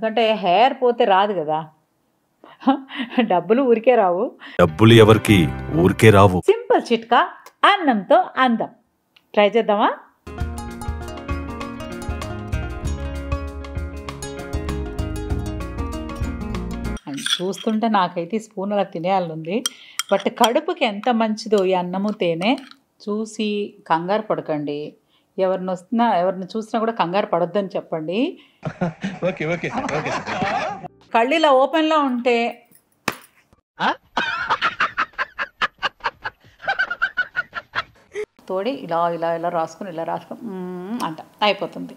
ఎందుకంటే హెయిర్ పోతే రాదు కదా, డబ్బులు ఊరికే రావు. డబ్బులు ఎవరికి ఊరికే రావు. సింపుల్ చిట్కా, అన్నంతో అందం. ట్రై చేద్దామా? చూస్తుంటే నాకైతే స్పూన్ అలా తినేయాలనుంది. బట్ కడుపుకి ఎంత మంచిదో ఈ అన్నము తేనె. చూసి కంగారు పడకండి. ఎవరిని చూసినా కూడా కంగారు పడొద్దని చెప్పండి. కళ్ళు ఇలా ఓపెన్లో ఉంటే తోడి ఇలా ఇలా ఇలా రాసుకుని అంట అయిపోతుంది.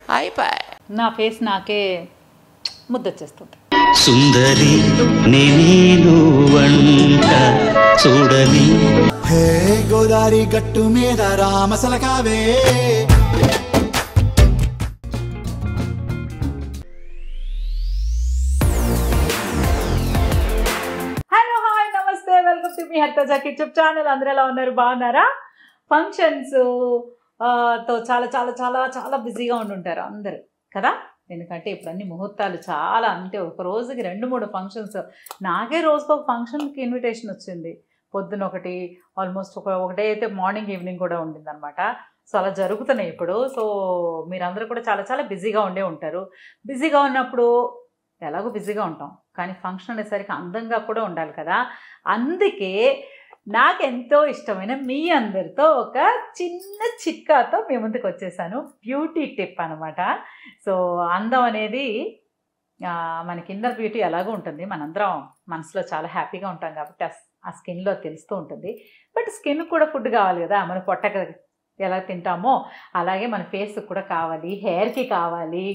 నా ఫేస్ నాకే ముద్దొచ్చేస్తుంది. సుందరి నేను వంట చూడని హే గోదారి గట్టు మీద రామసలకావే. హలో, హాయ్, నమస్తే, వెల్కమ్ టు మీ హర్తజా యూట్యూబ్ ఛానల్. అందరూ ఎలా ఉన్నారు? బాగున్నారా? ఫంక్షన్స్ తో చాలా చాలా చాలా చాలా బిజీగా ఉండుంటారు అందరు కదా. ఎందుకంటే ఇప్పుడు అన్ని ముహూర్తాలు చాలా, అంటే ఒక రోజుకి 2-3 ఫంక్షన్స్. నాకే రోజుకు ఒక ఫంక్షన్కి ఇన్విటేషన్ వచ్చింది. పొద్దున ఒకటి, ఆల్మోస్ట్ ఒకటే అయితే మార్నింగ్ ఈవినింగ్ కూడా ఉండింది అనమాట. సో అలా జరుగుతున్నాయి ఇప్పుడు. సో మీరందరూ కూడా చాలా చాలా బిజీగా ఉండే ఉంటారు. బిజీగా ఉన్నప్పుడు ఎలాగో బిజీగా ఉంటాం, కానీ ఫంక్షన్ అనేసరికి అందంగా కూడా ఉండాలి కదా. అందుకే నాకెంతో ఇష్టమైన మీ అందరితో ఒక చిన్న చిట్కాతో మీ ముందుకు వచ్చేసాను. బ్యూటీ టిప్ అనమాట. సో అందం అనేది మనకి ఇన్నర్ బ్యూటీ ఎలాగో ఉంటుంది. మనందరం మనసులో చాలా హ్యాపీగా ఉంటాం కాబట్టి ఆ స్కిన్లో తెలుస్తూ ఉంటుంది. బట్ స్కిన్ కూడా ఫుడ్ కావాలి కదా. మన పొట్టక ఎలా తింటామో అలాగే మన ఫేస్కి కూడా కావాలి, హెయిర్కి కావాలి,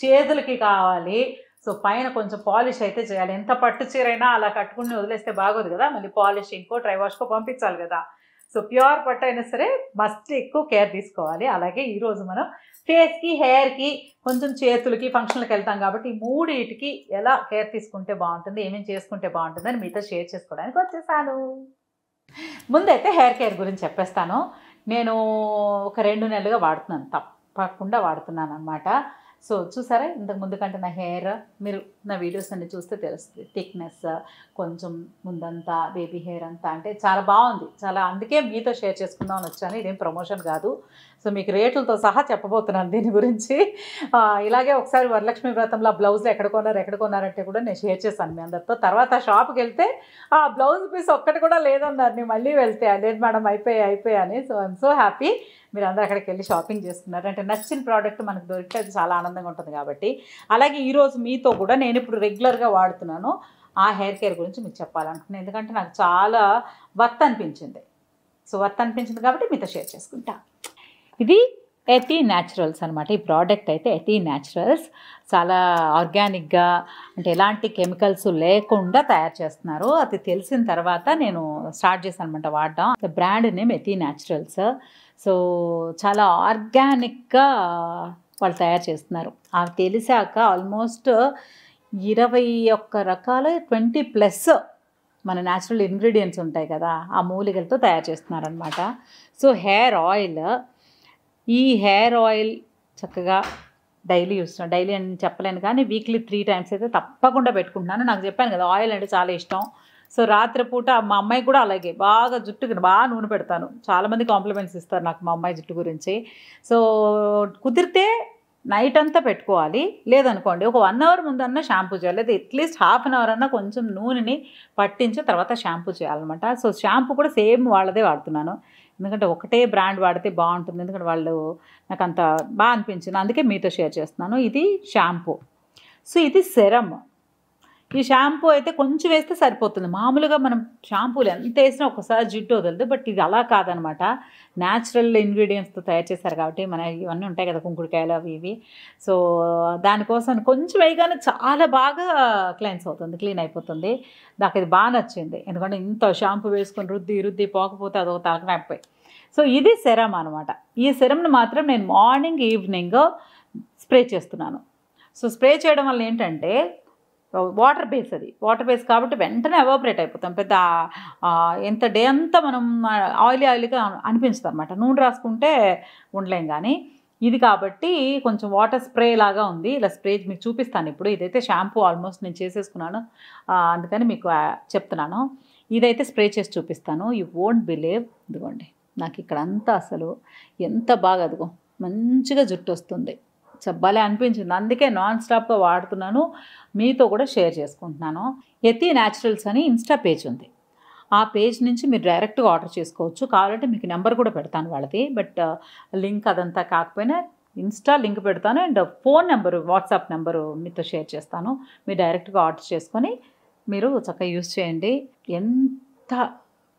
చేతులకి కావాలి. సో పైన కొంచెం పాలిష్ అయితే చేయాలి. ఎంత పట్టు చీరైనా అలా కట్టుకుని వదిలేస్తే బాగోదు కదా. మళ్ళీ పాలిష్ ఇంకో డ్రై వాష్కో పంపించాలి కదా. సో ప్యూర్ పట్టు అయినా సరే మస్ట్ ఎక్కువ కేర్ తీసుకోవాలి. అలాగే ఈరోజు మనం ఫేస్కి, హెయిర్కి, కొంచెం చేతులకి ఫంక్షన్లకు వెళ్తాం కాబట్టి ఈ మూడింటికి ఎలా కేర్ తీసుకుంటే బాగుంటుంది, ఏమేమి చేసుకుంటే బాగుంటుంది అని మీతో షేర్ చేసుకోవడానికి వచ్చేసాను. ముందైతే హెయిర్ కేర్ గురించి చెప్పేస్తాను. నేను ఒక 2 నెలలుగా వాడుతున్నాను, తప్పకుండా వాడుతున్నాను అనమాట. సో చూసారా, ఇంతకు ముందు కంటే నా హెయిర్, మీరు నా వీడియోస్ అన్ని చూస్తే తెలుస్తుంది. థిక్నెస్ కొంచెం ముందంతా, బేబీ హెయిర్ అంతా, అంటే చాలా బాగుంది. చాలా, అందుకే మీతో షేర్ చేసుకుందామని వచ్చాను. ఇదేం ప్రమోషన్ కాదు. సో మీకు రేట్లతో సహా చెప్పబోతున్నాను దీని గురించి. ఇలాగే ఒకసారి వరలక్ష్మి వ్రతంలో ఆ బ్లౌజ్లు ఎక్కడ కొన్నారంటే కూడా నేను షేర్ చేశాను మీ అందరితో. తర్వాత షాప్కి వెళ్తే ఆ బ్లౌజ్ పీస్ ఒక్కటి కూడా లేదన్నారు. నేను మళ్ళీ వెళ్తే లేదు మేడం అయిపోయాయని. సో ఐఎమ్ సో హ్యాపీ మీరు అందరూ అక్కడికి వెళ్ళి షాపింగ్ చేస్తున్నారు. అంటే నచ్చిన ప్రోడక్ట్ మనకు దొరికితే అది చాలా ఆనందంగా ఉంటుంది కాబట్టి. అలాగే ఈరోజు మీతో కూడా నేను ఇప్పుడు రెగ్యులర్గా వాడుతున్నాను ఆ హెయిర్ కేర్ గురించి మీకు చెప్పాలనుకున్నాను. ఎందుకంటే నాకు చాలా వర్త్ అనిపించింది. సో వర్త్ అనిపించింది కాబట్టి మీతో షేర్ చేసుకుంటా. ఇది ఎథీ న్యాచురల్స్ అనమాట. ఈ ప్రోడక్ట్ అయితే ఎథీ న్యాచురల్స్. చాలా ఆర్గానిక్గా, అంటే ఎలాంటి కెమికల్స్ లేకుండా తయారు చేస్తున్నారు. అది తెలిసిన తర్వాత నేను స్టార్ట్ చేశాను అనమాట వాడడం. బ్రాండ్ నేమ్ ఎథీ న్యాచురల్స్. సో చాలా ఆర్గానిక్గా వాళ్ళు తయారు చేస్తున్నారు. అవి తెలిసాక ఆల్మోస్ట్ 21 రకాల 20+ మన న్యాచురల్ ఇంగ్రీడియంట్స్ ఉంటాయి కదా, ఆ మూలికలతో తయారు చేస్తున్నారనమాట. సో హెయిర్ ఆయిల్, ఈ హెయిర్ ఆయిల్ చక్కగా డైలీ అని చెప్పలేను కానీ వీక్లీ 3 times అయితే తప్పకుండా పెట్టుకుంటున్నాను. నాకు చెప్పాను కదా ఆయిల్ అంటే చాలా ఇష్టం. సో రాత్రిపూట మా అమ్మాయికి కూడా అలాగే బాగా జుట్టుకి బాగా నూనె పెడతాను. చాలామంది కాంప్లిమెంట్స్ ఇస్తారు నాకు మా అమ్మాయి జుట్టు గురించి. సో కుదిరితే నైట్ అంతా పెట్టుకోవాలి. లేదనుకోండి ఒక 1 hour ముందన్నా షాంపూ చేయాలి. లేదా అట్లీస్ట్ ½ an hour అన్నా కొంచెం నూనెని పట్టించి తర్వాత షాంపూ చేయాలన్నమాట. సో షాంపూ కూడా సేమ్ వాళ్ళదే వాడుతున్నాను. ఎందుకంటే ఒకటే బ్రాండ్ వాడితే బాగుంటుంది. ఎందుకంటే వాళ్ళు నాకు అంత బాగా అనిపించింది, అందుకే మీతో షేర్ చేస్తున్నాను. ఇది షాంపూ. సో ఇది సెరమ్. ఈ షాంపూ అయితే కొంచెం వేస్తే సరిపోతుంది. మామూలుగా మనం షాంపూలు ఎంత వేసినా ఒకసారి జిడ్డు వదలదు. బట్ ఇది అలా కాదనమాట. న్యాచురల్ ఇంగ్రీడియంట్స్తో తయారు చేశారు కాబట్టి మన ఇవన్నీ ఉంటాయి కదా, కుంకుడుకాయలు అవి ఇవి. సో దానికోసం కొంచెం వేయగానే చాలా బాగా క్లీన్ అయిపోతుంది. నాకు ఇది బాగా నచ్చింది. ఎందుకంటే ఇంత షాంపూ వేసుకొని రుద్ది పోకపోతే అదొక తలకాయ. సో ఇది సెరమ్ అనమాట. ఈ సెరమ్ని మాత్రం నేను మార్నింగ్ ఈవినింగ్ స్ప్రే చేస్తున్నాను. సో స్ప్రే చేయడం వల్ల ఏంటంటే వాటర్ బేస్, అది వాటర్ బేస్ కాబట్టి వెంటనే ఎవాపరేట్ అయిపోతాం. పెద్ద ఎంత డే అంతా మనం ఆయిలీగా అనిపించుతుంది అనమాట. నూనె రాసుకుంటే ఉండలేం. కానీ ఇది కాబట్టి కొంచెం వాటర్ స్ప్రే లాగా ఉంది. ఇలా స్ప్రే మీకు చూపిస్తాను ఇప్పుడు. ఇదైతే షాంపూ ఆల్మోస్ట్ నేను చేసేసుకున్నాను, అందుకని మీకు చెప్తున్నాను. ఇదైతే స్ప్రే చేసి చూపిస్తాను. You won't believe. ఇదిగోండి, నాకు ఇక్కడ అంతా అసలు ఎంత బాగా అదిగో మంచిగా జుట్టు వస్తుంది. భలే అనిపించింది, అందుకే నాన్ స్టాప్గా వాడుతున్నాను, మీతో కూడా షేర్ చేసుకుంటున్నాను. యతి న్యాచురల్స్ అని ఇన్స్టా పేజ్ ఉంది. ఆ పేజ్ నుంచి మీరు డైరెక్ట్గా ఆర్డర్ చేసుకోవచ్చు. కావాలంటే మీకు నెంబర్ కూడా పెడతాను వాళ్ళది, బట్ లింక్ అదంతా కాకపోయినా ఇన్స్టా లింక్ పెడతాను and phone number, WhatsApp number మీతో షేర్ చేస్తాను. మీరు డైరెక్ట్గా ఆర్డర్ చేసుకొని మీరు చక్కగా యూజ్ చేయండి. ఎంత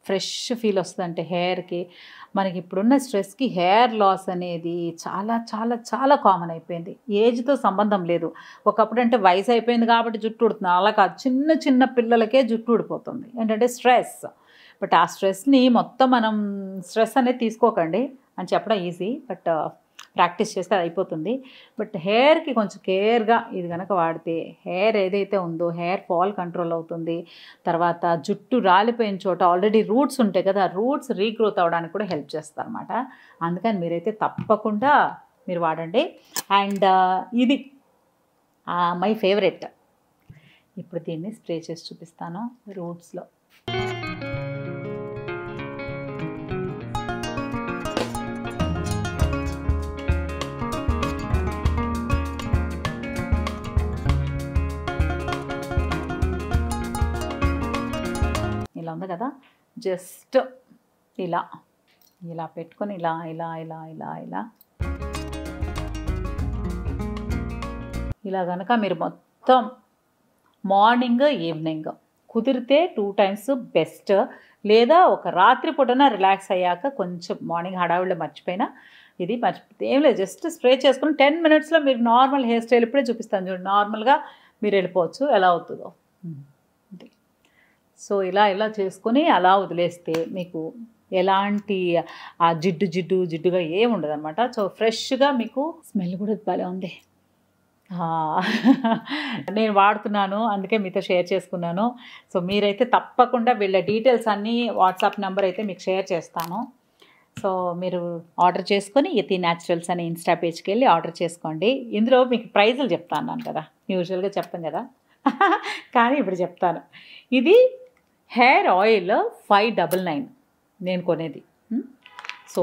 ఫ్రెష్ ఫీల్ వస్తుందంటే హెయిర్కి. మనకి ఇప్పుడున్న స్ట్రెస్కి హెయిర్ లాస్ అనేది చాలా చాలా చాలా కామన్ అయిపోయింది. ఏజ్తో సంబంధం లేదు. ఒకప్పుడు అంటే వయసు అయిపోయింది కాబట్టి జుట్టు ఊడుతుంది, అలా కాదు. చిన్న చిన్న పిల్లలకే జుట్టు ఊడిపోతుంది. ఏంటంటే స్ట్రెస్. బట్ ఆ స్ట్రెస్ని మొత్తం మనం స్ట్రెస్ అనేది తీసుకోకండి అని చెప్పడం ఈజీ, బట్ ప్రాక్టీస్ చేస్తే అది అయిపోతుంది. బట్ హెయిర్కి కొంచెం కేర్గా ఇది కనుక వాడితే హెయిర్ ఏదైతే ఉందో హెయిర్ ఫాల్ కంట్రోల్ అవుతుంది. తర్వాత జుట్టు రాలిపోయిన చోట ఆల్రెడీ రూట్స్ ఉంటాయి కదా, రూట్స్ రీగ్రోత్ అవ్వడానికి కూడా హెల్ప్ చేస్తారు అనమాట. అందుకని మీరైతే తప్పకుండా మీరు వాడండి. అండ్ ఇది మై ఫేవరెట్. ఇప్పుడు దీన్ని స్ప్రే చేసి చూపిస్తాను రూట్స్లో. ఇలా ఉంది కదా, జస్ట్ ఇలా ఇలా పెట్టుకొని ఇలా ఇలా ఇలా ఇలా ఇలా ఇలా కనుక మీరు మొత్తం మార్నింగ్ ఈవినింగ్ కుదిరితే 2 times బెస్ట్. లేదా ఒక రాత్రి పూటన రిలాక్స్ అయ్యాక కొంచెం మార్నింగ్ హడావిడిలో మర్చిపోయినా ఇది మర్చిపోతే ఏం లేదు, జస్ట్ స్ప్రే చేసుకుని 10 minutesలో మీరు నార్మల్ హెయిర్ స్టైల్ ఇప్పుడే చూపిస్తాను చూడండి, నార్మల్గా మీరు వెళ్ళిపోవచ్చు ఎలా అవుతుందో. సో ఇలా ఇలా చేసుకొని అలా వదిలేస్తే మీకు ఎలాంటి ఆ జిడ్డుగా ఏముండదు అనమాట. సో ఫ్రెష్గా మీకు స్మెల్ కూడా భలే ఉంది. నేను వాడుతున్నాను, అందుకే మీతో షేర్ చేసుకున్నాను. సో మీరైతే తప్పకుండా వీళ్ళ డీటెయిల్స్ అన్నీ వాట్సాప్ నెంబర్ అయితే మీకు షేర్ చేస్తాను. సో మీరు ఆర్డర్ చేసుకొని యతి న్యాచురల్స్ అనే ఇన్స్టా పేజ్కి వెళ్ళి ఆర్డర్ చేసుకోండి. ఇందులో మీకు ప్రైజులు చెప్తాను కదా, యూజువల్గా చెప్తాం కదా కానీ ఇప్పుడు చెప్తాను. ఇది హెయిర్ ఆయిల్ 599 నేను కొనేది. సో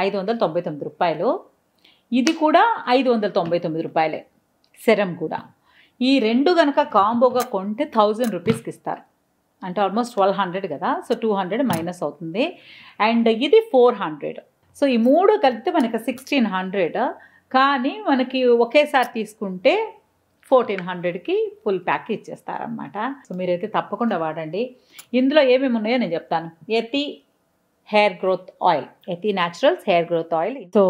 599 రూపాయలు. ఇది కూడా 599 రూపాయలే. సెరం కూడా ఈ రెండు కనుక కాంబోగా కొంటే 1000 రూపీస్కి ఇస్తారు. అంటే ఆల్మోస్ట్ 1200 కదా, సో 200 మైనస్ అవుతుంది. అండ్ ఇది 400. సో ఈ మూడు కలిపితే మనకి 1600. కానీ మనకి ఒకేసారి తీసుకుంటే 1400కి ఫుల్ ప్యాక్ ఇచ్చేస్తారనమాట. సో మీరైతే తప్పకుండా వాడండి. ఇందులో ఏమేమి ఉన్నాయో నేను చెప్తాను. Yati hair growth oil, Yati naturals hair growth oil. So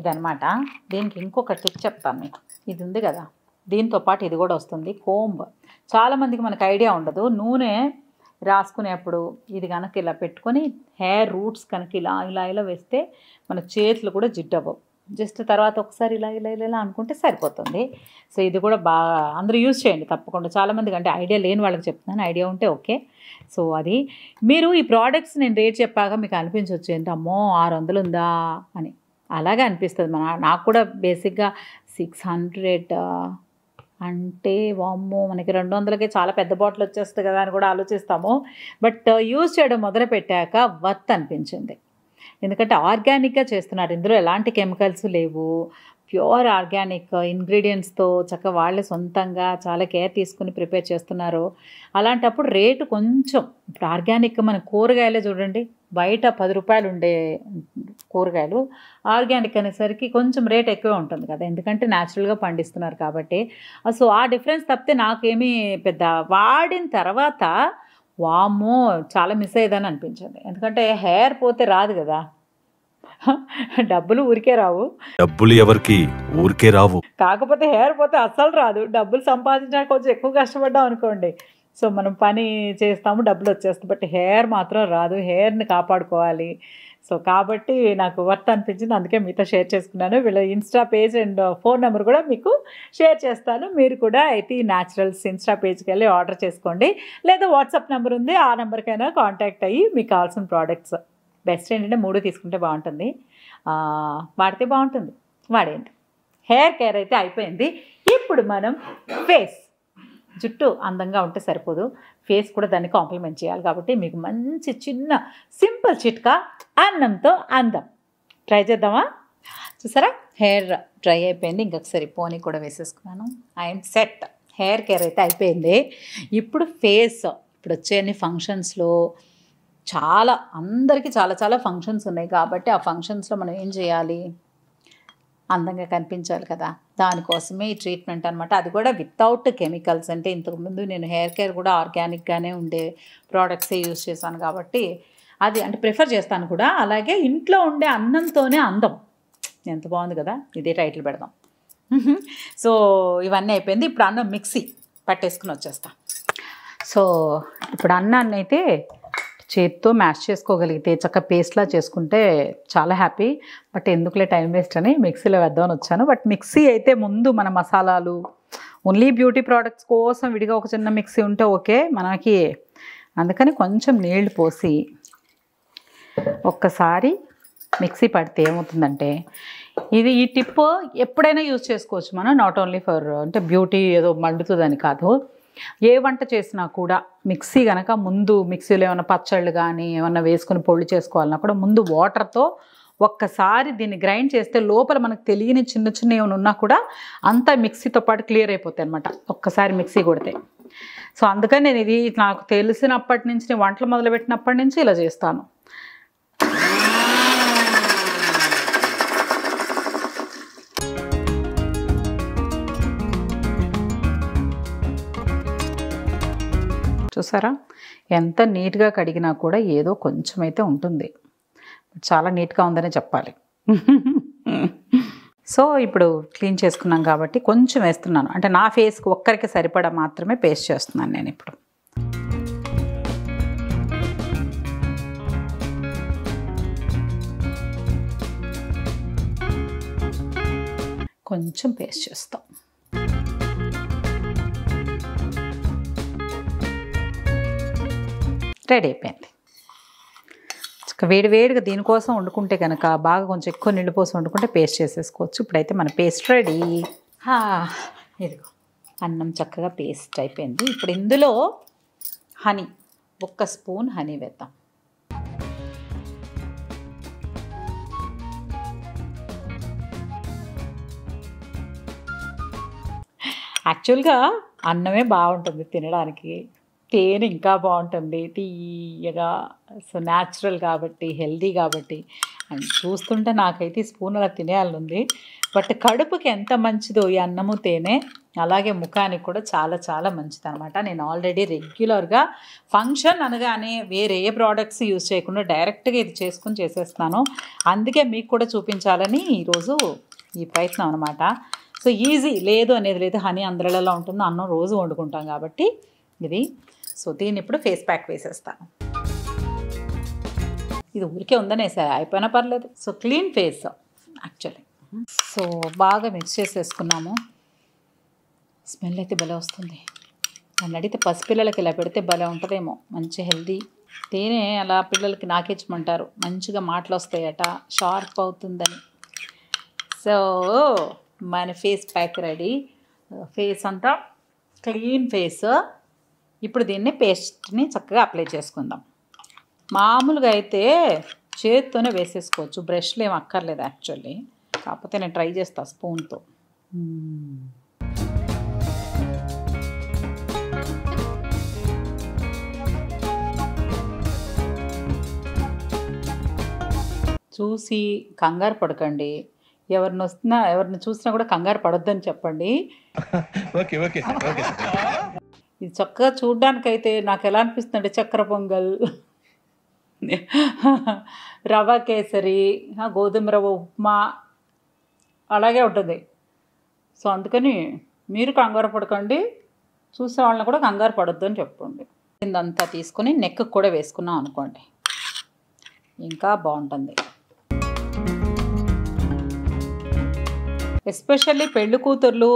ఇదనమాట. దీనికి ఇంకొక టిప్ చెప్తాను మీకు. ఇది ఉంది కదా, దీంతో పాటు ఇది కూడా వస్తుంది, కోంబ్. చాలామందికి మనకు ఐడియా ఉండదు. నూనె రాసుకునేప్పుడు ఇది కనుక ఇలా పెట్టుకొని హెయిర్ రూట్స్ కనుక ఇలా ఇలా ఇలా వేస్తే మన చేతులు కూడా జిడ్డు అవ్వవు. జస్ట్ తర్వాత ఒకసారి ఇలా ఇలా ఇలా ఇలా అనుకుంటే సరిపోతుంది. సో ఇది కూడా బాగా అందరూ యూజ్ చేయండి తప్పకుండా. చాలామందికి అంటే ఐడియా లేని వాళ్ళకి చెప్తున్నాను, ఐడియా ఉంటే ఓకే. సో అది మీరు ఈ ప్రోడక్ట్స్ నేను రేట్ చెప్పాక మీకు అనిపించవచ్చు ఏంటి అమ్మో 600 ఉందా అని. అలాగే అనిపిస్తుంది. నాకు కూడా బేసిక్గా 600 అంటే వామ్మో మనకి 200కే చాలా పెద్ద బాటిల్ వచ్చేస్తుంది కదా అని కూడా ఆలోచిస్తాము. బట్ యూజ్ చేయడం మొదలు పెట్టాక వర్త్ అనిపించింది. ఎందుకంటే ఆర్గానిక్గా చేస్తున్నారు, ఇందులో ఎలాంటి కెమికల్స్ లేవు, ప్యూర్ ఆర్గానిక్ ఇంగ్రీడియంట్స్తో చక్కగా వాళ్ళే సొంతంగా చాలా కేర్ తీసుకుని ప్రిపేర్ చేస్తున్నారు. అలాంటప్పుడు రేటు కొంచెం, ఇప్పుడు ఆర్గానిక్ మన కూరగాయలే చూడండి, బయట 10 రూపాయలు ఉండే కూరగాయలు ఆర్గానిక్ అనేసరికి కొంచెం రేట్ ఎక్కువే ఉంటుంది కదా, ఎందుకంటే న్యాచురల్గా పండిస్తున్నారు కాబట్టి. సో ఆ డిఫరెన్స్ తప్పితే నాకేమీ పెద్ద వాడిన తర్వాత వామ్మో చాలా మిస్ అయ్యేదని అనిపించింది. ఎందుకంటే హెయిర్ పోతే రాదు కదా, డబ్బులు ఊరికే రావు. డబ్బులు ఎవరికి ఊరికే రావు. కాకపోతే హెయిర్ పోతే అస్సలు రాదు. డబ్బులు సంపాదించడానికి కొంచెం ఎక్కువ కష్టపడ్డాం అనుకోండి, సో మనం పని చేస్తాము, డబ్బులు వచ్చేస్తాయి. బట్ హెయిర్ మాత్రం రాదు, హెయిర్ని కాపాడుకోవాలి. సో కాబట్టి నాకు వర్త్ అనిపించింది, అందుకే మీతో షేర్ చేసుకున్నాను. వీళ్ళ Insta page and phone number కూడా మీకు షేర్ చేస్తాను. మీరు కూడా యతి న్యాచురల్స్ ఇన్స్టా పేజ్కి వెళ్ళి ఆర్డర్ చేసుకోండి, లేదా వాట్సాప్ నెంబర్ ఉంది, ఆ నెంబర్కైనా కాంటాక్ట్ అయ్యి మీకు కావాల్సిన ప్రోడక్ట్స్. బెస్ట్ ఏంటంటే 3 తీసుకుంటే బాగుంటుంది, వాడితే బాగుంటుంది. వాడేయండి. హెయిర్ కేర్ అయితే అయిపోయింది. ఇప్పుడు మనం ఫేస్, జుట్టు అందంగా ఉంటే సరిపోదు, ఫేస్ కూడా దాన్ని కాంప్లిమెంట్ చేయాలి. కాబట్టి మీకు మంచి చిన్న సింపుల్ చిట్కా, అన్నంతో అందం. ట్రై చేద్దామా? చూసారా, హెయిర్ డ్రై అయిపోయింది. ఇంకొకసారి పోనీ కూడా వేసేసుకున్నాను. I'm set. హెయిర్ కేర్ అయితే అయిపోయింది. ఇప్పుడు ఫేస్, ఇప్పుడు వచ్చే అన్ని ఫంక్షన్స్లో అందరికీ చాలా ఫంక్షన్స్ ఉన్నాయి. కాబట్టి ఆ ఫంక్షన్స్లో మనం ఏం చేయాలి? అందంగా కనిపించాలి కదా, దానికోసమే ఈ ట్రీట్మెంట్ అనమాట. అది కూడా వితౌట్ కెమికల్స్. అంటే ఇంతకుముందు నేను హెయిర్ కేర్ కూడా ఆర్గానిక్గానే ఉండే ప్రోడక్ట్సే యూజ్ చేశాను కాబట్టి అది అంటే ప్రిఫర్ చేస్తాను కూడా. అలాగే ఇంట్లో ఉండే అన్నంతోనే అందం. ఎంత బాగుంది కదా, ఇదే టైటిల్ పెడదాం. సో ఇవన్నీ అయిపోయింది. ఇప్పుడు అన్నం మిక్సీ పట్టేసుకుని వచ్చేస్తా. సో ఇప్పుడు అన్నాన్ని అయితే చేతితో మ్యాష్ చేసుకోగలిగితే చక్క పేస్ట్లా చేసుకుంటే చాలా హ్యాపీ. బట్ ఎందుకులే టైం వేస్ట్ అని మిక్సీలో వేద్దామని వచ్చాను. బట్ మిక్సీ అయితే ముందు మన మసాలాలు, ఓన్లీ బ్యూటీ ప్రోడక్ట్స్ కోసం విడిగా ఒక చిన్న మిక్సీ ఉంటే ఓకే మనకి. అందుకని కొంచెం నీళ్లు పోసి ఒక్కసారి మిక్సీ పడితే ఏమవుతుందంటే, ఈ టిప్ ఎప్పుడైనా యూజ్ చేసుకోవచ్చు మనం. నాట్ ఓన్లీ ఫర్ అంటే బ్యూటీ ఏదో మండుతుందని కాదు. ఏ వంట చేసినా కూడా మిక్సీ కనుక ముందు, మిక్సీలో ఏమైనా పచ్చళ్ళు కానీ ఏమన్నా వేసుకుని పొడి చేసుకోవాలన్నా కూడా ముందు వాటర్తో ఒక్కసారి దీన్ని గ్రైండ్ చేస్తే లోపల మనకు తెలియని చిన్న ఏమైనా ఉన్నా కూడా అంతా మిక్సీతో పాటు క్లియర్ అయిపోతాయి అనమాట ఒక్కసారి మిక్సీ కొడితే. సో అందుకని నేను ఇది నాకు తెలిసినప్పటి నుంచి, నేను వంటలు మొదలుపెట్టినప్పటి నుంచి ఇలా చేస్తాను. చూసారా, ఎంత నీట్గా కడిగినా కూడా ఏదో కొంచెం అయితే ఉంటుంది. చాలా నీట్గా ఉందనే చెప్పాలి. సో ఇప్పుడు క్లీన్ చేసుకున్నాం కాబట్టి కొంచెం వేస్తున్నాను. అంటే నా ఫేస్కి ఒక్కరికి సరిపడా మాత్రమే పేస్ట్ చేస్తున్నాను నేను ఇప్పుడు. కొంచెం పేస్ట్ చేస్తాం. రెడీ అయిపోయింది. వేడివేడిగా దీనికోసం వండుకుంటే కనుక బాగా కొంచెం ఎక్కువ నీళ్ళు పోసి వండుకుంటే పేస్ట్ చేసేసుకోవచ్చు. ఇప్పుడైతే మన పేస్ట్ రెడీ. ఇదిగో అన్నం చక్కగా పేస్ట్ అయిపోయింది. ఇప్పుడు ఇందులో హనీ, 1 స్పూన్ హనీ వేద్దాం. యాక్చువల్గా అన్నమే బాగుంటుంది తినడానికి, తేనె ఇంకా బాగుంటుంది తీయగా. సో న్యాచురల్ కాబట్టి, హెల్దీ కాబట్టి, అండ్ చూస్తుంటే నాకైతే స్పూన్ అలా తినేయాలని. బట్ కడుపుకి ఎంత మంచిదో ఈ అన్నము తేనె, అలాగే ముఖానికి కూడా చాలా మంచిది అనమాట. నేను ఆల్రెడీ రెగ్యులర్గా ఫంక్షన్ అనగానే వేరే ఏ ప్రోడక్ట్స్ యూజ్ చేయకుండా డైరెక్ట్గా ఇది చేసుకుని చేసేస్తున్నాను. అందుకే మీకు కూడా చూపించాలని ఈరోజు ఈ ప్రయత్నం అనమాట. సో ఈజీ, లేదు అనేది లేదు. హనీ అందరిలో ఉంటుంది, అన్నం రోజు వండుకుంటాం కాబట్టి ఇది. సో దీన్ని ఇప్పుడు ఫేస్ ప్యాక్ వేసేస్తాను. ఇది ఊరికే ఉందనే సరే అయిపోయినా పర్లేదు. So clean face actually. So బాగా మిక్స్ చేసేసుకున్నాము. స్మెల్ అయితే భలే వస్తుంది. నన్ను అడిగితే పసిపిల్లలకి ఇలా పెడితే భలే ఉంటుందేమో, మంచి హెల్దీ. తేనె అలా పిల్లలకి నాకిచ్చమంటారు, మంచిగా మాటలు వస్తాయట, షార్ప్ అవుతుందని. సో మన ఫేస్ ప్యాక్ రెడీ. ఫేస్ అంతా క్లీన్ ఫేస్. ఇప్పుడు దీన్ని పేస్ట్ని చక్కగా అప్లై చేసుకుందాం. మామూలుగా అయితే చేతితోనే వేసేసుకోవచ్చు, బ్రష్లు ఏం అక్కర్లేదు యాక్చువల్లీ. కాకపోతే నేను ట్రై చేస్తాను స్పూన్తో. చూసి కంగారు పడకండి. ఎవరిని చూసినా కూడా కంగారు పడొద్దని చెప్పండి. ఇది చక్కగా చూడ్డానికైతే నాకు ఎలా అనిపిస్తుంది అంటే చక్కెర పొంగల్, రవ కేసరి, గోధుమ రవ్వ ఉప్మా అలాగే ఉంటుంది. సో అందుకని మీరు కంగారు పడకండి, చూసే వాళ్ళని కూడా కంగారు పడొద్దు అని చెప్పండి. ఇదంతా తీసుకొని నెక్ కూడా వేసుకున్నాం అనుకోండి, ఇంకా బాగుంటుంది. ఎస్పెషల్లీ పెళ్లి కూతుర్లు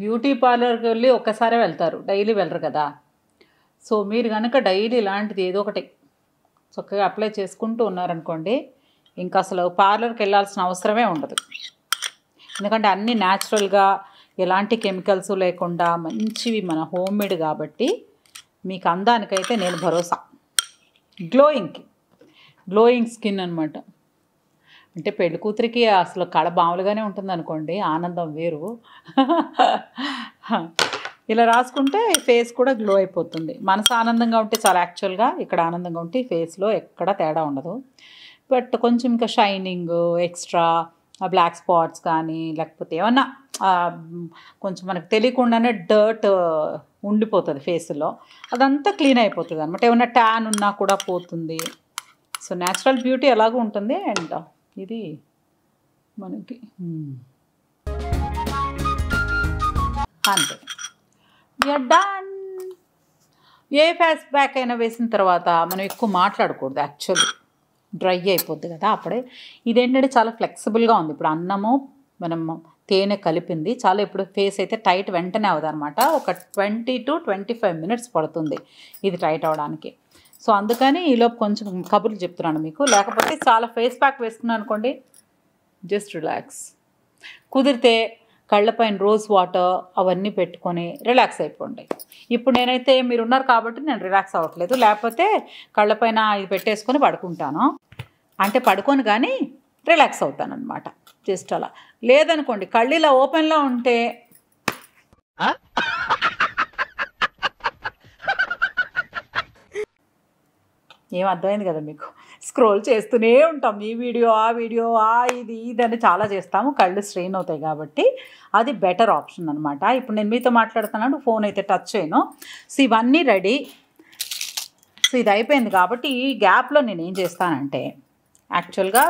బ్యూటీ పార్లర్కి వెళ్ళి ఒక్కసారే వెళ్తారు, డైలీ వెళ్ళరు కదా. సో మీరు కనుక డైలీ ఇలాంటిది ఏదో ఒకటి చక్కగా అప్లై చేసుకుంటూ ఉన్నారనుకోండి, ఇంకా అసలు పార్లర్కి వెళ్ళాల్సిన అవసరమే ఉండదు. ఎందుకంటే అన్నీ న్యాచురల్గా ఎలాంటి కెమికల్స్ లేకుండా మంచివి మన హోమ్ మేడ్ కాబట్టి మీకు అందానికైతే నేను భరోసా. గ్లోయింగ్ స్కిన్ అనమాట. అంటే పెళ్లి కూతురికి అసలు కళ మామూలుగానే ఉంటుంది అనుకోండి, ఆనందం వేరు. ఇలా రాసుకుంటే ఫేస్ కూడా గ్లో అయిపోతుంది. మనసు ఆనందంగా ఉంటే చాలా, యాక్చువల్గా ఇక్కడ ఆనందంగా ఉంటే ఫేస్లో ఎక్కడ తేడా ఉండదు. బట్ కొంచెం ఇంకా షైనింగ్ ఎక్స్ట్రా బ్లాక్ స్పాట్స్ కానీ లేకపోతే ఏమన్నా కొంచెం మనకు తెలియకుండానే డర్ట్ ఉండిపోతుంది ఫేస్లో, అదంతా క్లీన్ అయిపోతుంది అనమాట. ఏమన్నా ట్యాన్ ఉన్నా కూడా పోతుంది. సో న్యాచురల్ బ్యూటీ ఎలాగో ఉంటుంది. అండ్ ఇది మనకి అంతే, వీఆర్ డన్. ఏ ఫేస్ ప్యాక్ అయినా వేసిన తర్వాత మనం ఎక్కువ మాట్లాడకూడదు, యాక్చువల్లీ డ్రై అయిపోద్ది కదా అప్పుడే. ఇదేంటంటే చాలా ఫ్లెక్సిబుల్గా ఉంది. ఇప్పుడు అన్నము మనం తేనె కలిపింది చాలా. ఇప్పుడు ఫేస్ అయితే టైట్ వెంటనే అవ్వదన్నమాట. ఒక 20 to 25 minutes పడుతుంది ఇది టైట్ అవ్వడానికి. సో అందుకని ఈలోపు కొంచెం కబుర్లు చెప్తున్నాను మీకు. లేకపోతే చాలా ఫేస్ ప్యాక్ వేసుకున్నాను అనుకోండి, జస్ట్ రిలాక్స్. కుదిరితే కళ్ళపైన రోజ్ వాటర్ అవన్నీ పెట్టుకొని రిలాక్స్ అయిపోండి. ఇప్పుడు నేనైతే మీరు ఉన్నారు కాబట్టి నేను రిలాక్స్ అవ్వట్లేదు, లేకపోతే కళ్ళపైన ఇది పెట్టేసుకొని పడుకుంటాను. అంటే పడుకొని కానీ రిలాక్స్ అవుతాను అనమాట, జస్ట్ అలా. లేదనుకోండి కళ్ళు ఇలా ఓపెన్లో ఉంటే ఏం అర్థమైంది కదా మీకు. స్క్రోల్ చేస్తూనే ఉంటాం, ఈ వీడియో ఆ వీడియో ఇది అని చాలా చేస్తాము, కళ్ళు స్ట్రెయిన్ అవుతాయి కాబట్టి అది బెటర్ ఆప్షన్ అనమాట. ఇప్పుడు నేను మీతో మాట్లాడుతున్నాను, ఫోన్ అయితే టచ్ చేయను. సో ఇవన్నీ రెడీ. సో ఇది అయిపోయింది కాబట్టి ఈ గ్యాప్లో నేను ఏం చేస్తానంటే యాక్చువల్గా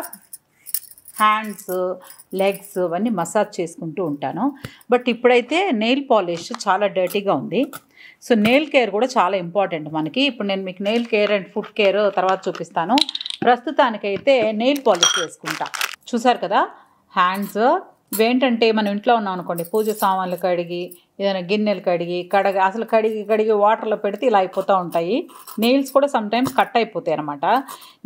హ్యాండ్స్ లెగ్స్ అవన్నీ మసాజ్ చేసుకుంటూ ఉంటాను. బట్ ఇప్పుడైతే నెయిల్ పాలిష్ చాలా డర్టీగా ఉంది. సో నెయిల్ కేర్ కూడా చాలా ఇంపార్టెంట్ మనకి. ఇప్పుడు నేను మీకు nail care and foot care తర్వాత చూపిస్తాను. ప్రస్తుతానికైతే నెయిల్ పాలిష్ వేసుకుంటా. చూసారు కదా హ్యాండ్స్ ఇవేంటంటే మనం ఇంట్లో ఉన్నాం అనుకోండి, పూజ సామాన్లు కడిగి ఏదైనా గిన్నెలు కడిగి వాటర్లో పెడితే ఇలా అయిపోతూ ఉంటాయి. నెయిల్స్ కూడా సమ్టైమ్స్ కట్ అయిపోతాయి అనమాట.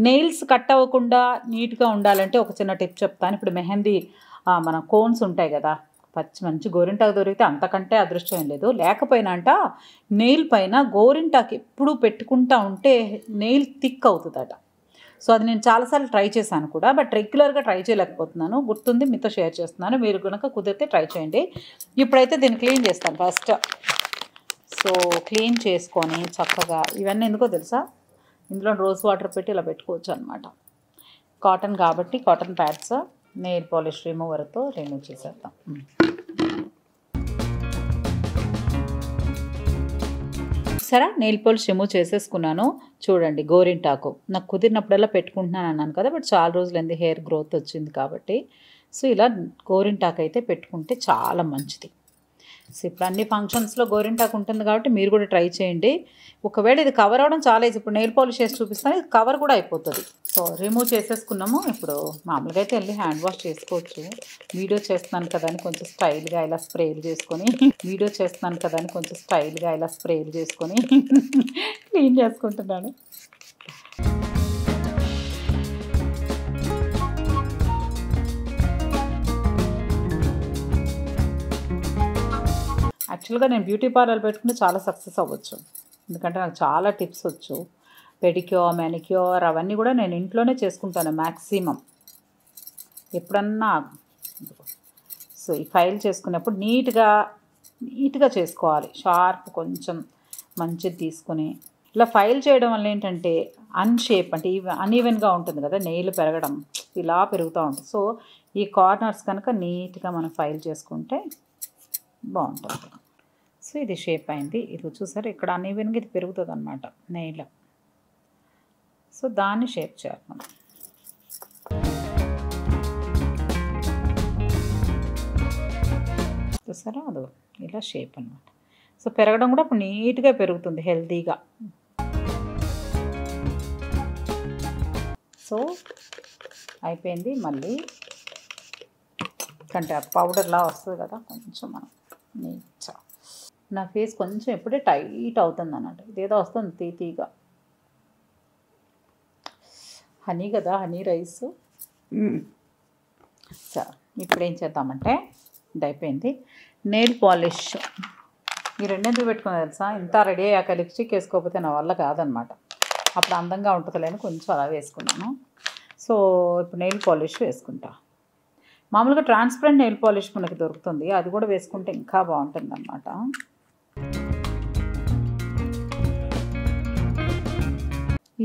నెయిల్స్ కట్ అవ్వకుండా నీట్గా ఉండాలంటే ఒక చిన్న టిప్ చెప్తాను. ఇప్పుడు మెహందీ మన కోన్స్ ఉంటాయి కదా, మంచి గోరింటాకు దొరికితే అంతకంటే అదృష్టం ఏం లేదు. లేకపోయినంట నెయిల్ పైన గోరింటాకు ఎప్పుడూ పెట్టుకుంటా ఉంటే నెయిల్ థిక్ అవుతుందట. సో అది నేను చాలాసార్లు ట్రై చేశాను కూడా, బట్ రెగ్యులర్గా ట్రై చేయలేకపోతున్నాను. గుర్తుంది, మీతో షేర్ చేస్తున్నాను. మీరు కనుక కుదిరితే ట్రై చేయండి. ఇప్పుడైతే దీన్ని క్లీన్ చేస్తాను ఫస్ట్. సో క్లీన్ చేసుకొని చక్కగా ఇవన్నీ ఎందుకో తెలుసా, ఇందులో రోజ్ వాటర్ పెట్టి ఇలా పెట్టుకోవచ్చు అనమాట. కాటన్ కాబట్టి కాటన్ ప్యాడ్స్ నెయిల్ పాలిష్ రిమూవర్తో రిమూవ్ చేసేద్దాం. సరే నెయిల్ పాలిష్ రిమూవ్ చేసేసుకున్నాను. చూడండి గోరింటాకు నాకు కుదిరినప్పుడల్లా పెట్టుకుంటున్నాను అన్నాను కదా, బట్ చాలా రోజులైంది హెయిర్ గ్రోత్ వచ్చింది కాబట్టి. సో ఇలా గోరింటాకు అయితే పెట్టుకుంటే చాలా మంచిది. సో ఇప్పుడు అన్ని ఫంక్షన్స్లో గోరింటాకు ఉంటుంది కాబట్టి మీరు కూడా ట్రై చేయండి. ఒకవేళ ఇది కవర్ అవ్వడం చాలా ఈజీ. ఇప్పుడు నెయిల్ పాలిష్ చేసి చూపిస్తాను, ఇది కవర్ కూడా అయిపోతుంది. సో రిమూవ్ చేసేసుకున్నాము. ఇప్పుడు మామూలుగా అయితే వెళ్ళి హ్యాండ్ వాష్ చేసుకోవచ్చు. వీడియో చేస్తున్నాను కదా అని కొంచెం స్టైల్గా ఇలా స్ప్రేలు చేసుకొని క్లీన్ చేసుకుంటున్నాను. యాక్చువల్గా నేను బ్యూటీ పార్లర్ పెట్టుకుంటే చాలా సక్సెస్ అవ్వచ్చు, ఎందుకంటే నాకు చాలా టిప్స్ వచ్చు. పెడిక్యూర్ మ్యానిక్యూర్ అవన్నీ కూడా నేను ఇంట్లోనే చేసుకుంటాను మ్యాక్సిమం ఎప్పుడన్నా. సో ఈ ఫైల్ చేసుకున్నప్పుడు నీట్గా చేసుకోవాలి. షార్ప్ కొంచెం మంచిది తీసుకొని ఇలా ఫైల్ చేయడం వల్ల ఏంటంటే అన్షేప్ అంటే అన్ఈవెన్గా ఉంటుంది కదా, నెయిల్ పెరగడం ఇలా పెరుగుతూ ఉంటుంది. సో ఈ కార్నర్స్ కనుక నీట్గా మనం ఫైల్ చేసుకుంటే బాగుంటుంది. సో ఇది షేప్ అయింది. ఇది చూసారు ఇక్కడ అన్ఈవెన్గా ఇది పెరుగుతుంది అనమాట నెయిల్. సో దాన్ని షేప్ చేయాలి మనం. చూసారా అది ఇలా షేప్ అనమాట. సో పెరగడం కూడా ఇప్పుడు నీట్గా పెరుగుతుంది హెల్తీగా. సో అయిపోయింది. మళ్ళీ కంటే పౌడర్లా వస్తుంది కదా కొంచెం మనం నీట్గా. నా ఫేస్ కొంచెం ఎప్పుడే టైట్ అవుతుంది అన్నట్టు, ఇదేదో వస్తుంది తీగా. హనీ కదా, హనీ రైస్ సరే ఇప్పుడు ఏం చేద్దామంటే ఇది అయిపోయింది. నెయిల్ పాలిష్ ఈ రెండెందుకు పెట్టుకున్నా తెలుసా, ఇంత రెడీ అయ్యాక లిప్స్టిక్ వేసుకోకపోతే నా వల్ల కాదనమాట. అప్పుడు అందంగా ఉంటుందిలేని కొంచెం అలా వేసుకున్నాను. సో ఇప్పుడు నెయిల్ పాలిష్ వేసుకుంటా. మామూలుగా ట్రాన్స్పరెంట్ నెయిల్ పాలిష్ మనకి దొరుకుతుంది, అది కూడా వేసుకుంటే ఇంకా బాగుంటుంది అన్నమాట.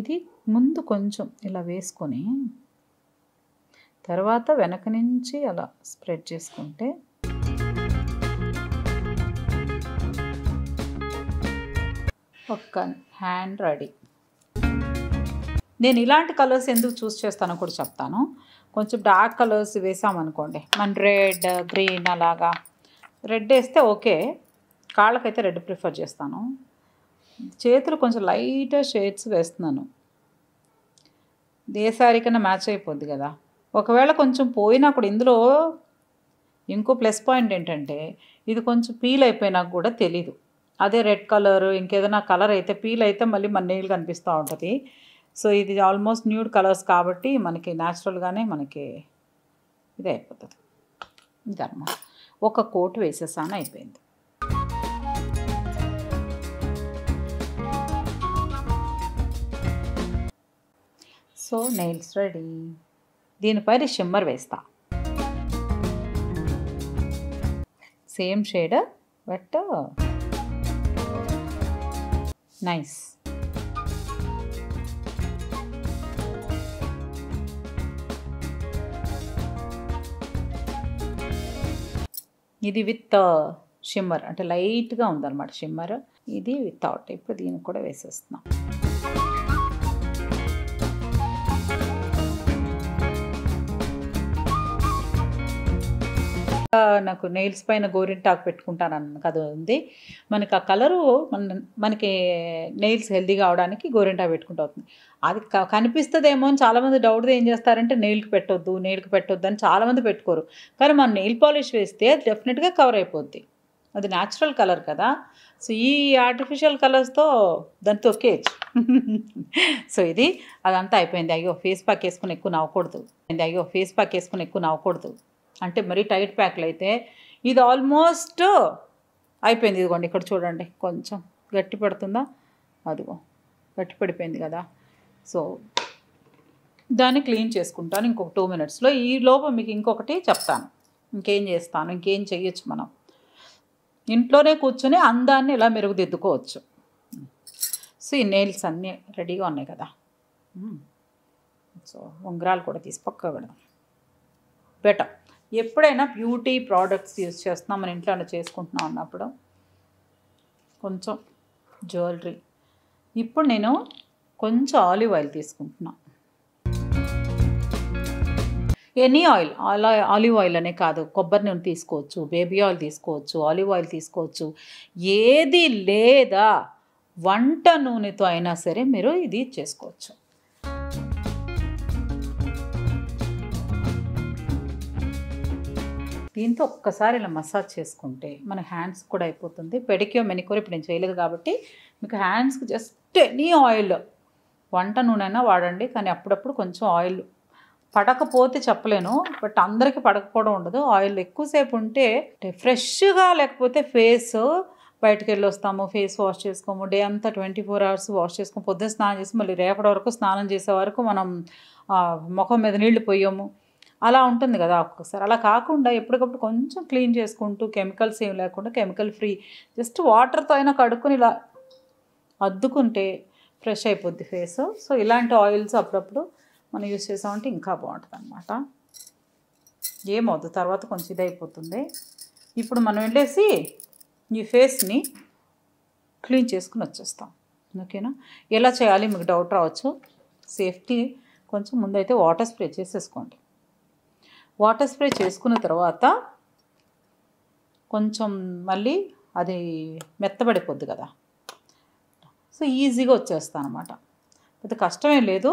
ఇది ముందు కొంచెం ఇలా వేసుకొని తర్వాత వెనక నుంచి అలా స్ప్రెడ్ చేసుకుంటే ఒక్క హ్యాండ్ రెడీ. నేను ఇలాంటి కలర్స్ ఎందుకు చూస్ చేస్తానో కూడా చెప్తాను. కొంచెం డార్క్ కలర్స్ వేసామనుకోండి, మన రెడ్ గ్రీన్ అలాగా రెడ్ వేస్తే ఓకే, కాళ్ళకైతే రెడ్ ప్రిఫర్ చేస్తాను. చేతులు కొంచెం లైట్ షేడ్స్ వేస్తున్నాను, ఏ శారీ కన్నా మ్యాచ్ అయిపోద్ది కదా. ఒకవేళ కొంచెం పోయినా కూడా ఇందులో ఇంకో ప్లస్ పాయింట్ ఏంటంటే ఇది కొంచెం పీల్ అయిపోయినా కూడా తెలీదు. అదే రెడ్ కలర్ ఇంకేదైనా కలర్ అయితే పీల్ అయితే మళ్ళీ మన నెయిల్ కనిపిస్తూ ఉంటుంది. సో ఇది ఆల్మోస్ట్ న్యూడ్ కలర్స్ కాబట్టి మనకి న్యాచురల్గానే మనకి ఇది అయిపోతుంది. ఇదన్నమాట. ఒక కోట్ వేసేసాను, అయిపోయింది. So nails ready. దీనిపైన షిమ్మర్ వేస్తా, సేమ్ షేడ్ బట్ నైస్. ఇది విత్ షిమ్మర్ అంటే లైట్గా ఉందన్నమాట షిమ్మర్. ఇది వితౌట్. ఇప్పుడు దీనికి కూడా వేసేస్తున్నాం. నాకు నెయిల్స్ పైన గోరింటాకు పెట్టుకుంటాను కదా ఉంది, మనకి ఆ కలరు మనకి నెయిల్స్ హెల్దీగా అవడానికి గోరింటాకు పెట్టుకుంటూ అవుతుంది. అది కనిపిస్తుందేమో అని చాలామంది డౌట్గా ఏం చేస్తారంటే నెయిల్కి పెట్టొద్దు అని చాలామంది పెట్టుకోరు. కానీ మనం నెయిల్ పాలిష్ వేస్తే అది డెఫినెట్గా కవర్ అయిపోద్ది, అది న్యాచురల్ కలర్ కదా. సో ఈ ఆర్టిఫిషియల్ కలర్స్తో దాన్ని తొక్కేయచ్చు. సో ఇది అదంతా అయిపోయింది. అయ్యో ఫేస్ ప్యాక్ వేసుకుని ఎక్కువ నవ్వకూడదు అంటే మరీ టైట్ ప్యాక్లు అయితే ఇది ఆల్మోస్ట్ అయిపోయింది. ఇదిగోండి ఇక్కడ చూడండి, కొంచెం గట్టి పడుతుందా, అదిగో గట్టి పడిపోయింది కదా. సో దాన్ని క్లీన్ చేసుకుంటాను ఇంకొక 2 minutesలో. ఈ లోపు మీకు ఇంకొకటి చెప్తాను, ఇంకేం చేయొచ్చు మనం ఇంట్లోనే కూర్చొని అందాన్ని ఇలా మెరుగుదిద్దుకోవచ్చు. సో ఈ నెయిల్స్ అన్నీ రెడీగా ఉన్నాయి కదా. సో ఉంగరాలు కూడా తీసి పక్క పెడదాం. బెటర్ ఎప్పుడైనా బ్యూటీ ప్రోడక్ట్స్ యూజ్ చేస్తున్నాం, మన ఇంట్లో చేసుకుంటున్నాం అన్నప్పుడు కొంచెం జ్యువెలరీ. ఇప్పుడు నేను కొంచెం ఆలివ్ ఆయిల్ తీసుకుంటున్నా. ఎనీ ఆయిల్, ఆలివ్ ఆయిల్ అనే కాదు, కొబ్బరి నూనె తీసుకోవచ్చు, బేబీ ఆయిల్ తీసుకోవచ్చు, ఆలివ్ ఆయిల్ తీసుకోవచ్చు, ఏది లేదా వంట నూనెతో అయినా సరే మీరు ఇది చేసుకోవచ్చు. దీంతో ఒక్కసారి ఇలా మసాజ్ చేసుకుంటే మన హ్యాండ్స్ కూడా అయిపోతుంది. పెడిక్యూర్ మెనిక్యూర్ ఇప్పుడు నేను చేయలేదు కాబట్టి మీకు హ్యాండ్స్కి జస్ట్ ఎనీ ఆయిల్, వంట నూనె అయినా వాడండి, కానీ అప్పుడప్పుడు కొంచెం ఆయిల్ పడకపోతే చెప్పలేను, బట్ అందరికీ పడకపోవడం ఉండదు. ఆయిల్ ఎక్కువసేపు ఉంటే ఫ్రెష్గా, లేకపోతే ఫేస్ బయటకు వెళ్ళి వస్తాము, ఫేస్ వాష్ చేసుకోము, డే అంతా 24 hours వాష్ చేసుకోము, పొద్దున్న స్నానం చేసి మళ్ళీ రేపటి వరకు స్నానం చేసే వరకు మనం ముఖం మీద నీళ్లు పోయాము, అలా ఉంటుంది కదా ఒక్కొక్కసారి. అలా కాకుండా ఎప్పటికప్పుడు కొంచెం క్లీన్ చేసుకుంటూ, కెమికల్స్ ఏం లేకుండా కెమికల్ ఫ్రీ జస్ట్ వాటర్తో అయినా కడుక్కొని ఇలా అద్దుకుంటే ఫ్రెష్ అయిపోద్ది ఫేస్. సో ఇలాంటి ఆయిల్స్ అప్పుడప్పుడు మనం యూజ్ చేసామంటే ఇంకా బాగుంటుంది అనమాట. ఏమవుతుంది తర్వాత కొంచెం ఇదైపోతుంది. ఇప్పుడు మనం వెళ్ళేసి ఈ ఫేస్ని క్లీన్ చేసుకుని వచ్చేస్తాం. ఓకేనా? ఎలా చేయాలి మీకు డౌట్ రావచ్చు. సేఫ్టీ కొంచెం ముందైతే వాటర్ స్ప్రే చేసేసుకోండి. వాటర్ స్ప్రే చేసుకున్న తర్వాత కొంచెం మళ్ళీ అది మెత్తబడిపోద్ది కదా, సో ఈజీగా వచ్చేస్తాను అనమాట. పెద్ద కష్టమేం లేదు,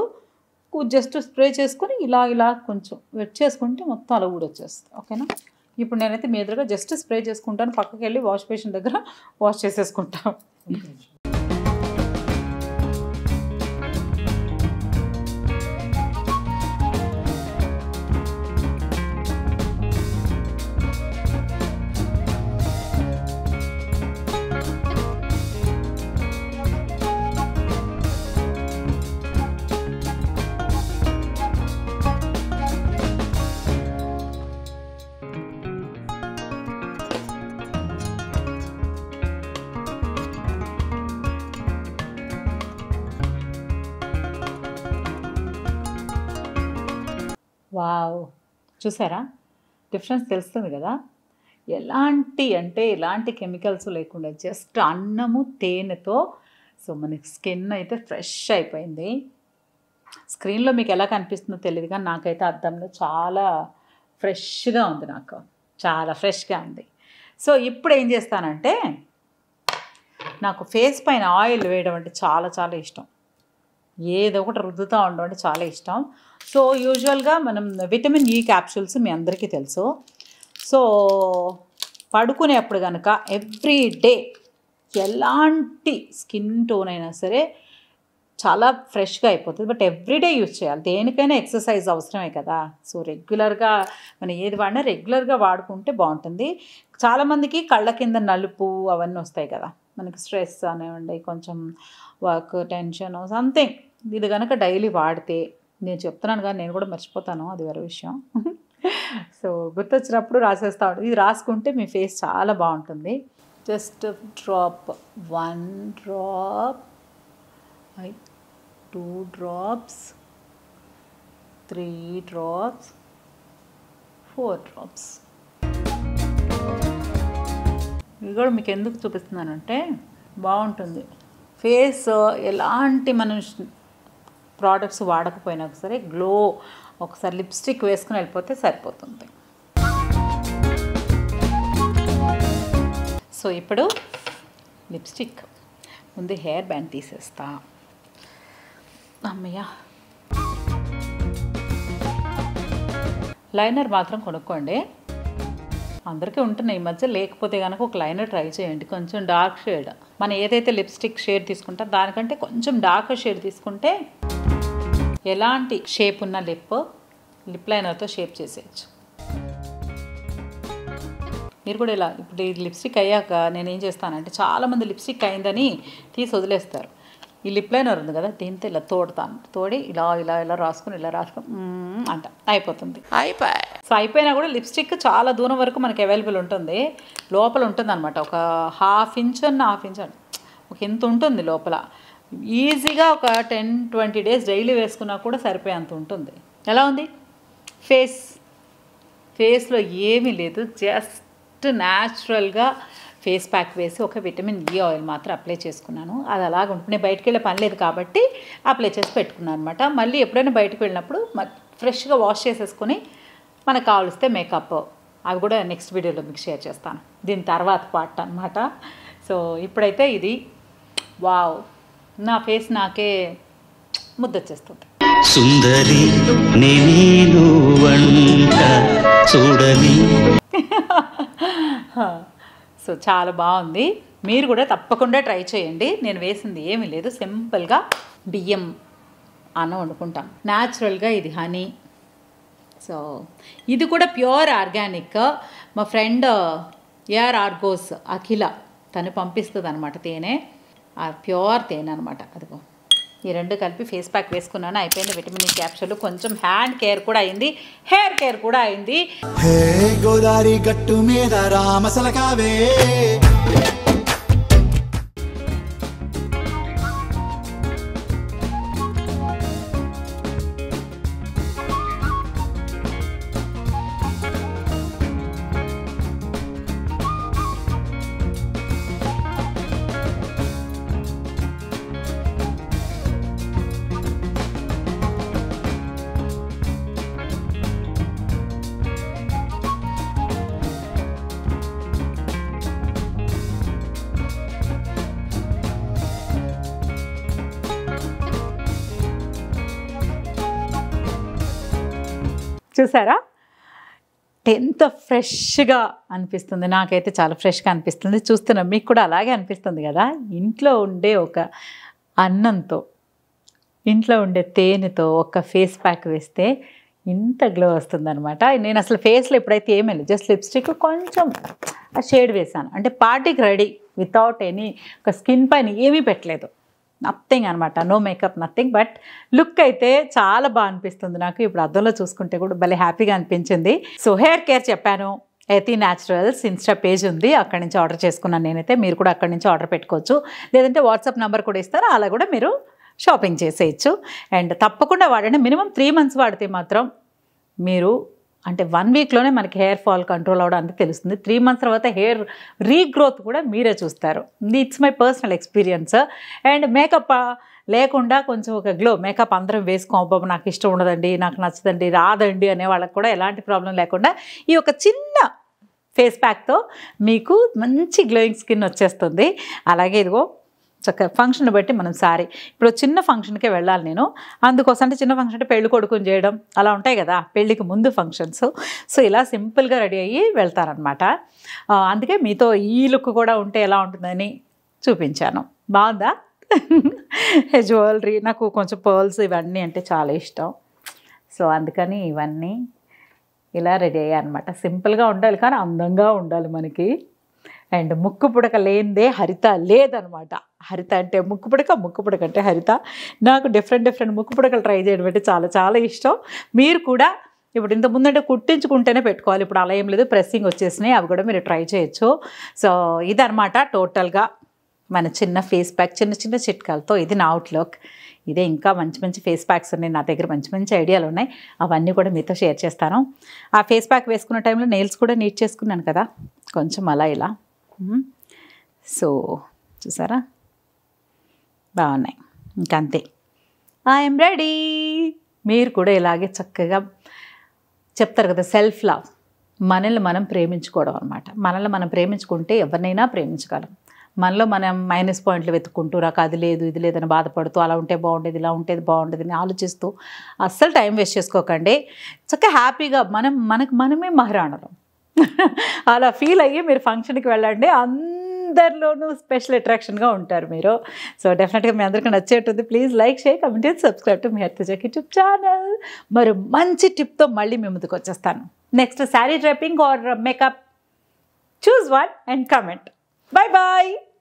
జస్ట్ స్ప్రే చేసుకొని ఇలా కొంచెం వెట్ చేసుకుంటే మొత్తం అలా కూడా వచ్చేస్తుంది. ఓకేనా? ఇప్పుడు నేనైతే మీ ఎదురుగా జస్ట్ స్ప్రే చేసుకుంటాను, పక్కకి వెళ్ళి వాష్ బేసిన్ దగ్గర వాష్ చేసేసుకుంటాను. వావ్, చూసారా డిఫరెన్స్ తెలుస్తుంది కదా. ఎలాంటి కెమికల్స్ లేకుండా జస్ట్ అన్నము తేనెతో. సో మనకి స్కిన్ అయితే ఫ్రెష్ అయిపోయింది. స్క్రీన్లో మీకు ఎలా కనిపిస్తుందో తెలియదు కానీ నాకైతే అద్దంలో చాలా ఫ్రెష్గా ఉంది, నాకు చాలా ఫ్రెష్గా ఉంది. సో ఇప్పుడు ఏం చేస్తానంటే, నాకు ఫేస్ పైన ఆయిల్ వేయడం అంటే చాలా చాలా ఇష్టం. ఏదో ఒకటి రుద్దుతూ ఉండడం అంటే చాలా ఇష్టం. సో యూజువల్గా మనం విటమిన్ ఈ క్యాప్సూల్స్ మీ అందరికీ తెలుసు. సో పడుకునేప్పుడు కనుక ఎవ్రీ డే ఎలాంటి స్కిన్ టోన్ అయినా సరే చాలా ఫ్రెష్గా అయిపోతుంది. బట్ ఎవ్రీడే యూజ్ చేయాలి. దేనికైనా ఎక్సర్సైజ్ అవసరమే కదా. సో రెగ్యులర్గా మనం ఏది వాడినా రెగ్యులర్గా వాడుకుంటే బాగుంటుంది. చాలామందికి కళ్ళ కింద నలుపు అవన్నీ వస్తాయి కదా, మనకి స్ట్రెస్ అనేవండి, కొంచెం వర్క్ టెన్షన్ సంథింగ్. ఇది కనుక డైలీ వాడితే, నేను చెప్తున్నాను కానీ నేను కూడా మర్చిపోతాను, అది వేరే విషయం. సో గుర్తొచ్చినప్పుడు రాసేస్తా ఉంటుంది. ఇది రాసుకుంటే మీ ఫేస్ చాలా బాగుంటుంది. Just drop, 1 drop, 2 drops, 3 drops, 4 drops. ఇది కూడా మీకు ఎందుకు చూపిస్తున్నానంటే బాగుంటుంది. ఫేస్ ఎలాంటి మనం ప్రోడక్ట్స్ వాడకపోయినా సరే గ్లో, ఒకసారి లిప్స్టిక్ వేసుకుని వెళ్ళిపోతే సరిపోతుంది. సో ఇప్పుడు లిప్స్టిక్ ముందు హెయిర్ బ్యాండ్ తీసేస్తా. అమ్మయ్య, లైనర్ మాత్రం కొనుక్కోండి, అందరికీ ఉంటున్నాయి ఈ మధ్య. లేకపోతే కనుక ఒక లైనర్ ట్రై చేయండి, కొంచెం డార్క్ షేడ్. మనం ఏదైతే లిప్స్టిక్ షేడ్ తీసుకుంటాం దానికంటే కొంచెం డార్క్ షేడ్ తీసుకుంటే ఎలాంటి షేప్ ఉన్న లిప్ లైనర్తో షేప్ చేసేయచ్చు. మీరు కూడా ఇలా ఇప్పుడు ఈ లిప్స్టిక్ అయ్యాక నేను ఏం చేస్తానంటే, చాలామంది లిప్స్టిక్ అయిందని తీసి వదిలేస్తారు. ఈ లిప్ లైనర్ ఉంది కదా, దీంతో ఇలా తోడి ఇలా రాసుకుని అంట అయిపోతుంది. సో అయిపోయినా కూడా లిప్స్టిక్ చాలా దూరం వరకు మనకి అవైలబుల్ ఉంటుంది. లోపల ఉంటుంది అనమాట, ఒక హాఫ్ ఇంచ్ ఒక ఇంత ఉంటుంది లోపల. ఈజీగా ఒక 10-20 డేస్ డైలీ వేసుకున్నా కూడా సరిపోయేంత ఉంటుంది. ఎలా ఉంది ఫేస్లో ఏమీ లేదు, జస్ట్ న్యాచురల్గా ఫేస్ ప్యాక్ వేసి ఒక విటమిన్ ఈ ఆయిల్ మాత్రం అప్లై చేసుకున్నాను. అది అలాగ ఉంటుంది. నేను బయటకు వెళ్ళే పని లేదు కాబట్టి అప్లై చేసి పెట్టుకున్నాను అనమాట. మళ్ళీ ఎప్పుడైనా బయటకు వెళ్ళినప్పుడు ఫ్రెష్గా వాష్ చేసేసుకొని మనకు కావలిస్తే మేకప్, అవి కూడా నెక్స్ట్ వీడియోలో మీకు షేర్ చేస్తాను, దీని తర్వాత పార్ట్ అనమాట. సో ఇప్పుడైతే ఇది వావ్, నా ఫేస్ నాకే ముద్దొచ్చేస్తుంది. సుందరి నేను వంట చూడని. సో చాలా బాగుంది, మీరు కూడా తప్పకుండా ట్రై చేయండి. నేను వేసింది ఏమీ లేదు, సింపుల్గా బియ్యం అన్నం వండుకుంటాం. న్యాచురల్గా ఇది హనీ. సో ఇది కూడా ప్యూర్ ఆర్గానిక్. మా ఫ్రెండ్ ఏఆర్ ఆర్గోస్ అఖిల తను పంపిస్తుంది అనమాట తేనె, ప్యూర్ తేనె అనమాట. అదిగో ఈ రెండు కలిపి ఫేస్ ప్యాక్ వేసుకున్నాను, అయిపోయింది. విటమిన్ ఈ క్యాప్సూల్, కొంచెం హ్యాండ్ కేర్ కూడా అయింది, హెయిర్ కేర్ కూడా అయింది. హే గోదారి గట్టు మీద రామసలకావే. చూసారా ఎంత ఫ్రెష్గా అనిపిస్తుంది, నాకైతే చాలా ఫ్రెష్గా అనిపిస్తుంది. చూస్తున్నాం, మీకు కూడా అలాగే అనిపిస్తుంది కదా. ఇంట్లో ఉండే ఒక అన్నంతో, ఇంట్లో ఉండే తేనెతో ఒక ఫేస్ ప్యాక్ వేస్తే ఇంత గ్లో వస్తుందన్నమాట. నేను అసలు ఫేస్లో ఎప్పుడైతే ఏమీ లేదు, జస్ట్ లిప్స్టిక్ కొంచెం ఆ షేడ్ వేసాను, అంటే పార్టీకి రెడీ, వితౌట్ ఎనీ ఒక స్కిన్ పైన ఏమీ పెట్టలేదు, నథింగ్ అనమాట, no makeup nothing. But look అయితే చాలా బాగా అనిపిస్తుంది నాకు. ఇప్పుడు అద్దంలో చూసుకుంటే కూడా భలే హ్యాపీగా అనిపించింది. సో హెయిర్ కేర్ చెప్పాను, యతి న్యాచురల్స్ ఇన్స్టా పేజ్ ఉంది, అక్కడి నుంచి ఆర్డర్ చేసుకున్నాను నేనైతే. మీరు కూడా అక్కడి నుంచి ఆర్డర్ పెట్టుకోవచ్చు, లేదంటే వాట్సాప్ నెంబర్ కూడా ఇస్తారు, అలా కూడా మీరు షాపింగ్ చేసేయచ్చు. అండ్ తప్పకుండా వాడండి, మినిమం 3 months వాడితే మాత్రం మీరు అంటే 1 వీక్లోనే మనకి హెయిర్ ఫాల్ కంట్రోల్ అవ్వడానికి తెలుస్తుంది. 3 మంత్స్ తర్వాత హెయిర్ రీగ్రోత్ కూడా మీరే చూస్తారు. It's my personal experience. And makeup లేకుండా కొంచెం ఒక గ్లో, మేకప్ అందరం వేసుకోబాబు నాకు ఇష్టం ఉండదండి, నాకు నచ్చదండి, రాదండి అనే వాళ్ళకి కూడా ఎలాంటి ప్రాబ్లం లేకుండా ఈ ఒక చిన్న ఫేస్ ప్యాక్తో మీకు మంచి గ్లోయింగ్ స్కిన్ వచ్చేస్తుంది. అలాగే ఇదిగో చక్కగా ఫంక్షన్ బట్టి మనం సారీ, ఇప్పుడు చిన్న ఫంక్షన్కే వెళ్ళాలి నేను, అందుకోసం అంటే చిన్న ఫంక్షన్ అంటే పెళ్లి కొడుకుని చేయడం అలా ఉంటాయి కదా, పెళ్ళికి ముందు ఫంక్షన్స్. సో ఇలా సింపుల్గా రెడీ అయ్యి వెళ్తారనమాట. అందుకే మీతో ఈ లుక్ కూడా ఉంటే ఎలా ఉంటుందని చూపించాను. బాగుందా? జ్యువెలరీ నాకు కొంచెం పర్ల్స్ ఇవన్నీ అంటే చాలా ఇష్టం. సో అందుకని ఇవన్నీ ఇలా రెడీ అయ్యాయి అనమాట. సింపుల్గా ఉండాలి కానీ అందంగా ఉండాలి మనకి. అండ్ ముక్కు పుడక లేనిదే హరిత లేదనమాట. హరిత అంటే ముక్కు పుడక, ముక్కు పుడక అంటే హరిత. నాకు డిఫరెంట్ ముక్కు పుడకలు ట్రై చేయడం అంటే చాలా చాలా ఇష్టం. మీరు కూడా ఇప్పుడు ఇంత ముందంటే కుట్టించుకుంటేనే పెట్టుకోవాలి, ఇప్పుడు అలా ఏం లేదు, ప్రెస్సింగ్ వచ్చేసినాయి, అవి కూడా మీరు ట్రై చేయొచ్చు. సో ఇదనమాట టోటల్గా మన చిన్న ఫేస్ ప్యాక్, చిన్న చిన్న చిట్కాలతో ఇది నా అవుట్లుక్. ఇదే ఇంకా మంచి ఫేస్ ప్యాక్స్ ఉన్నాయి నా దగ్గర, మంచి ఐడియాలు ఉన్నాయి, అవన్నీ కూడా మీతో షేర్ చేస్తాను. ఆ ఫేస్ ప్యాక్ వేసుకున్న టైంలో నెయిల్స్ కూడా నీట్ చేసుకున్నాను కదా కొంచెం అలా ఇలా. సో చూసారా బాగున్నాయి. ఇంకంతే, ఐఎమ్ రెడీ. మీరు కూడా ఇలాగే చక్కగా చెప్తారు కదా, సెల్ఫ్ లవ్, మనల్ని మనం ప్రేమించుకోవడం అనమాట. మనల్ని మనం ప్రేమించుకుంటే ఎవరినైనా ప్రేమించగలం. మనలో మనం మైనస్ పాయింట్లు వెతుక్కుంటూ నాకు అది లేదు ఇది లేదని బాధపడుతూ అలా ఉంటే బాగుండేది ఇలా ఉంటేది బాగుండేది అని ఆలోచిస్తూ అస్సలు టైం వేస్ట్ చేసుకోకండి. చక్కగా హ్యాపీగా మనమే మహారాణులు అలా ఫీల్ అయ్యి మీరు ఫంక్షన్కి వెళ్ళండి. అందరిలోనూ స్పెషల్ అట్రాక్షన్గా ఉంటారు మీరు. సో డెఫినెట్గా మీ అందరికీ నచ్చేటుంది. Please like, share, comment and subscribe to మీ హర్తజ యూట్యూబ్ ఛానల్. మరి మంచి టిప్తో మళ్ళీ మీ ముందుకు వచ్చేస్తాను. Next sari draping or makeup, choose one and comment. Bye bye.